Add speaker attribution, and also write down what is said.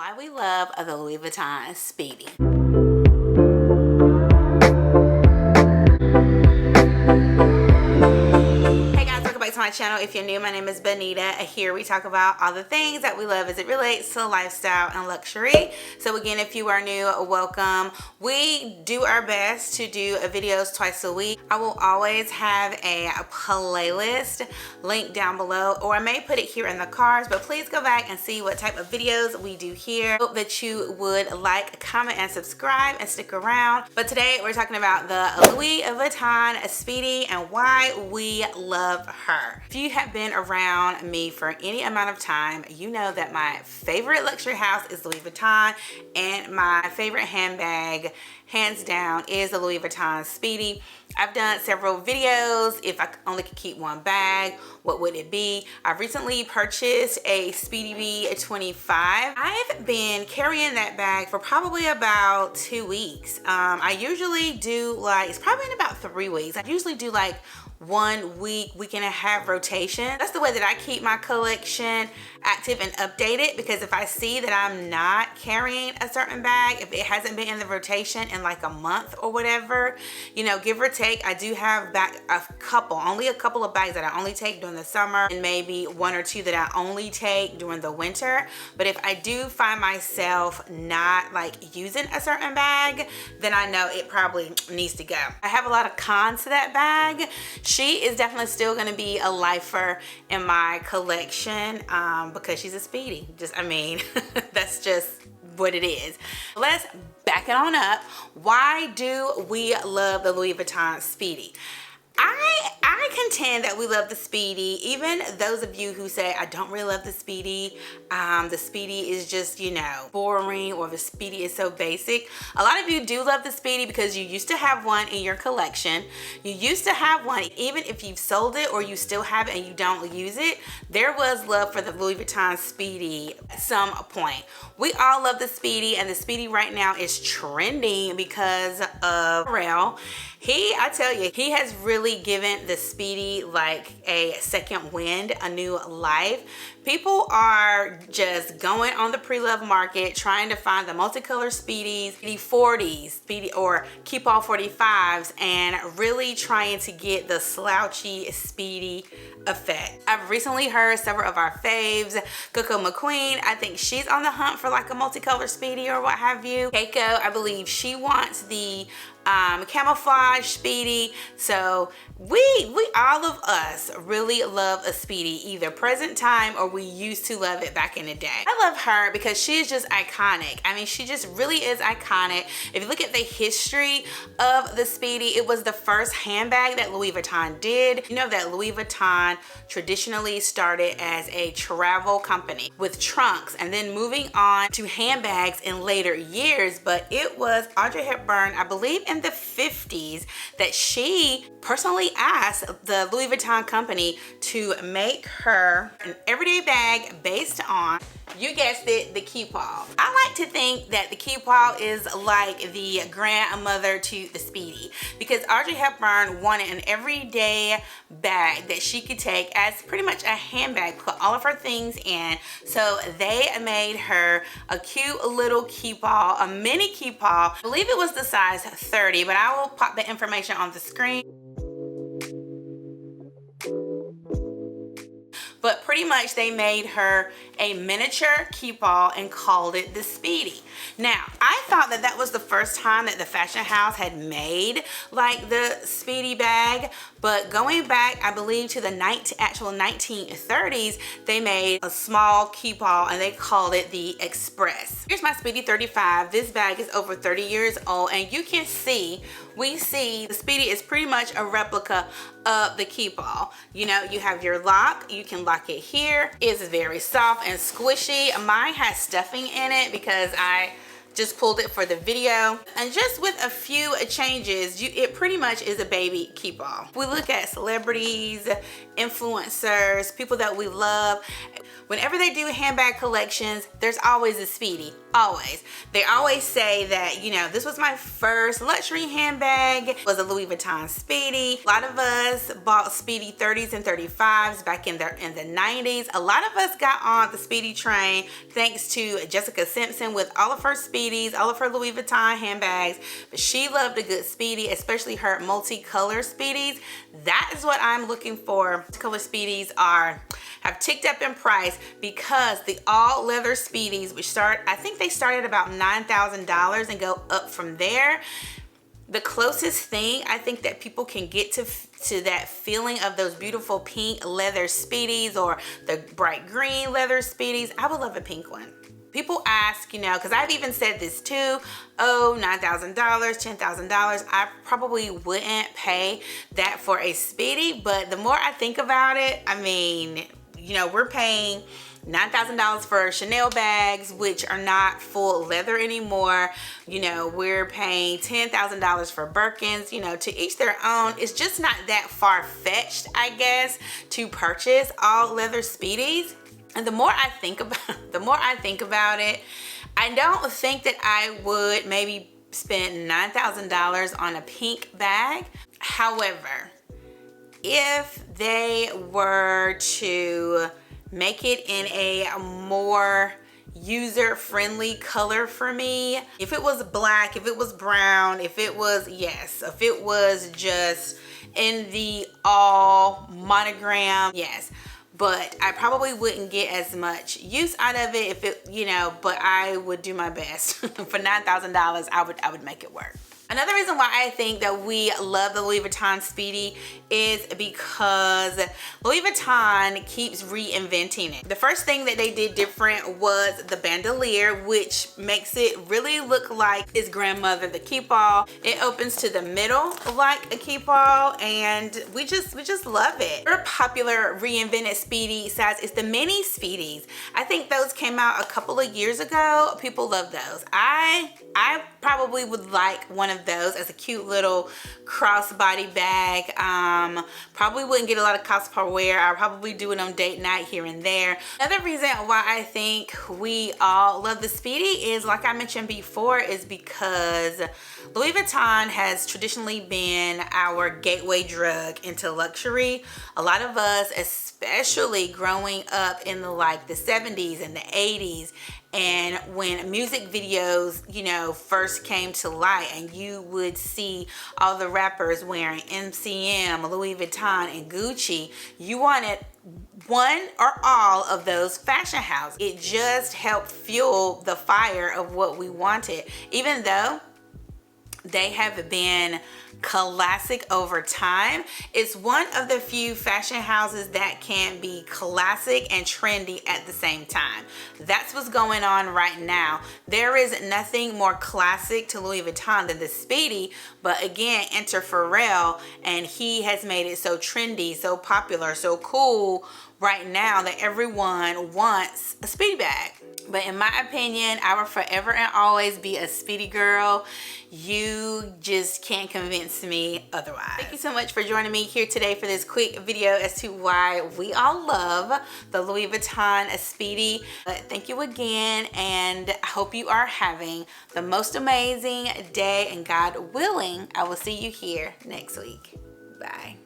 Speaker 1: Why we love the Louis Vuitton Speedy. To my channel. If you're new, my name is Bonita. Here we talk about all the things that we love as it relates to lifestyle and luxury. So again, if you are new, welcome. We do our best to do videos twice a week. I will always have a playlist linked down below, or I may put it here in the cards, but please go back and see what type of videos we do here. Hope that you would like, comment, and subscribe and stick around. But today we're talking about the Louis Vuitton Speedy and why we love her. If you have been around me for any amount of time, you know that my favorite luxury house is Louis Vuitton, and my favorite handbag, hands down, is the Louis Vuitton Speedy. I've done several videos. If I only could keep one bag, what would it be? I recently purchased a Speedy B25. I've been carrying that bag for probably about 2 weeks. I usually do it's probably in about 3 weeks. I usually do 1 week, week and a half rotation. That's the way that I keep my collection active and updated, because if I see that I'm not carrying a certain bag, if it hasn't been in the rotation in a month or whatever, give or take, I do have only a couple of bags that I only take during the summer, and maybe 1 or 2 that I only take during the winter. But if I do find myself not using a certain bag, then I know it probably needs to go. I have a lot of cons to that bag. She is definitely still going to be a lifer in my collection because she's a Speedy. That's just what it is. Let's back it on up. Why do we love the Louis Vuitton Speedy? I contend that we love the Speedy. Even those of you who say, I don't really love the Speedy is just, boring, or the Speedy is so basic. A lot of you do love the Speedy because you used to have one in your collection. You used to have one, even if you've sold it or you still have it and you don't use it, there was love for the Louis Vuitton Speedy at some point. We all love the Speedy, and the Speedy right now is trending because of Pharrell. I tell you, he has really given the Speedy a second wind, a new life. People are just going on the pre-love market trying to find the multicolor Speedies, Speedy 40s, Speedy or keep all 45s, and really trying to get the slouchy Speedy effect. I've recently heard several of our faves, Coco McQueen, I think she's on the hunt for a multicolor Speedy or what have you. Keiko, I believe she wants the camouflage Speedy. So we all of us really love a Speedy, either present time or we used to love it back in the day. I love her because she is just iconic. She just really is iconic. If you look at the history of the Speedy, it was the first handbag that Louis Vuitton did. You know that Louis Vuitton traditionally started as a travel company with trunks and then moving on to handbags in later years, but it was Audrey Hepburn, I believe in the 50s, that she personally asked the Louis Vuitton company to make her an everyday bag based on, you guessed it, the Keepall. I like to think that the Keepall is like the grandmother to the Speedy, because Audrey Hepburn wanted an everyday bag that she could take as pretty much a handbag, put all of her things in. So they made her a cute little Keepall, a mini Keepall. I believe it was the size 30, but I will pop the information on the screen. But pretty much they made her a miniature Keepall and called it the Speedy. Now, I thought that was the first time that the fashion house had made the Speedy bag, but going back, I believe, to the actual 1930s, they made a small Keepall and they called it the Express. Here's my Speedy 35. This bag is over 30 years old, and you can see, we see the Speedy is pretty much a replica of the Keepall. You have your lock, you can lock it here. It's very soft and squishy. Mine has stuffing in it because I just pulled it for the video, and just with a few changes, it pretty much is a baby keep all. We look at celebrities, influencers, people that we love. Whenever they do handbag collections, there's always a Speedy, always. They always say that, you know, this was my first luxury handbag, it was a Louis Vuitton Speedy. A lot of us bought Speedy 30s and 35s back in the 90s. A lot of us got on the Speedy train thanks to Jessica Simpson with all of her Speedies, all of her Louis Vuitton handbags. But she loved a good Speedy, especially her multicolor Speedies. That is what I'm looking for. Color Speedies have ticked up in price because the all leather Speedies, which I think they start at about $9,000 and go up from there. The closest thing I think that people can get to that feeling of those beautiful pink leather Speedies or the bright green leather Speedies, I would love a pink one. People ask, you know, because I've even said this too, oh, $9,000, $10,000. I probably wouldn't pay that for a Speedy, but the more I think about it, I mean, you know, we're paying $9,000 for Chanel bags, which are not full leather anymore. You know, we're paying $10,000 for Birkins. You know, to each their own. It's just not that far-fetched, I guess, to purchase all leather Speedies. And the more I think about it, I don't think that I would maybe spend $9,000 on a pink bag. However, if they were to make it in a more user-friendly color for me, if it was black, if it was brown, if it was just in the all monogram, yes. But I probably wouldn't get as much use out of it if it, you know, but I would do my best. For $9,000, I would make it work. Another reason why I think that we love the Louis Vuitton Speedy is because Louis Vuitton keeps reinventing it. The first thing that they did different was the bandolier, which makes it really look like its grandmother, the keep all. It opens to the middle like a keep all, and we just love it. Another popular reinvented Speedy size is the mini Speedies. I think those came out a couple of years ago. People love those. I probably would like one of those as a cute little crossbody bag. Probably wouldn't get a lot of cost per wear. I'll probably do it on date night here and there. Another reason why I think we all love the Speedy is, like I mentioned before, is because Louis Vuitton has traditionally been our gateway drug into luxury. A lot of us, especially growing up in the 70s and the 80s, and when music videos, you know, first came to light, and you would see all the rappers wearing MCM, Louis Vuitton, and Gucci, you wanted one or all of those fashion houses. It just helped fuel the fire of what we wanted, even though they have been classic over time. It's one of the few fashion houses that can be classic and trendy at the same time. That's what's going on right now. There is nothing more classic to Louis Vuitton than the Speedy, but again, enter Pharrell, and he has made it so trendy, so popular, so cool right now that everyone wants a Speedy bag. But in my opinion, I will forever and always be a Speedy girl. You just can't convince me otherwise. Thank you so much for joining me here today for this quick video as to why we all love the Louis Vuitton Speedy. Thank you again, and I hope you are having the most amazing day, and God willing, I will see you here next week. Bye.